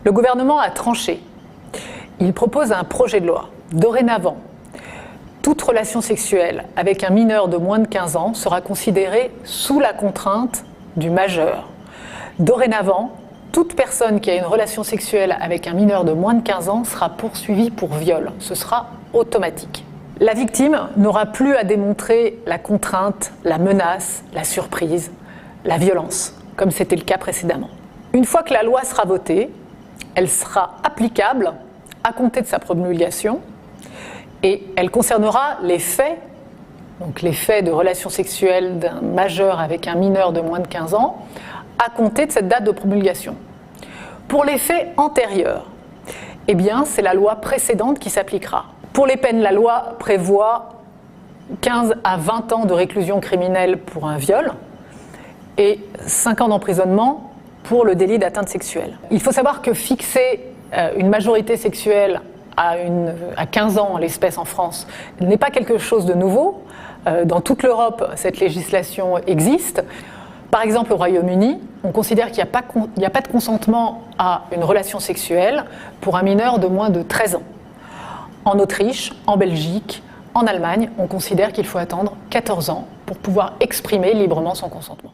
Le gouvernement a tranché. Il propose un projet de loi. Dorénavant, toute relation sexuelle avec un mineur de moins de 15 ans sera considérée sous la contrainte du majeur. Dorénavant, toute personne qui a une relation sexuelle avec un mineur de moins de 15 ans sera poursuivie pour viol. Ce sera automatique. La victime n'aura plus à démontrer la contrainte, la menace, la surprise, la violence, comme c'était le cas précédemment. Une fois que la loi sera votée, elle sera applicable à compter de sa promulgation et elle concernera les faits, donc les faits de relations sexuelles d'un majeur avec un mineur de moins de 15 ans, à compter de cette date de promulgation. Pour les faits antérieurs, eh bien, c'est la loi précédente qui s'appliquera. Pour les peines, la loi prévoit 15 à 20 ans de réclusion criminelle pour un viol et 5 ans d'emprisonnement pour le délit d'atteinte sexuelle. Il faut savoir que fixer une majorité sexuelle à 15 ans, en l'espèce en France, n'est pas quelque chose de nouveau. Dans toute l'Europe, cette législation existe. Par exemple, au Royaume-Uni, on considère qu'il n'y a pas de consentement à une relation sexuelle pour un mineur de moins de 13 ans. En Autriche, en Belgique, en Allemagne, on considère qu'il faut attendre 14 ans pour pouvoir exprimer librement son consentement.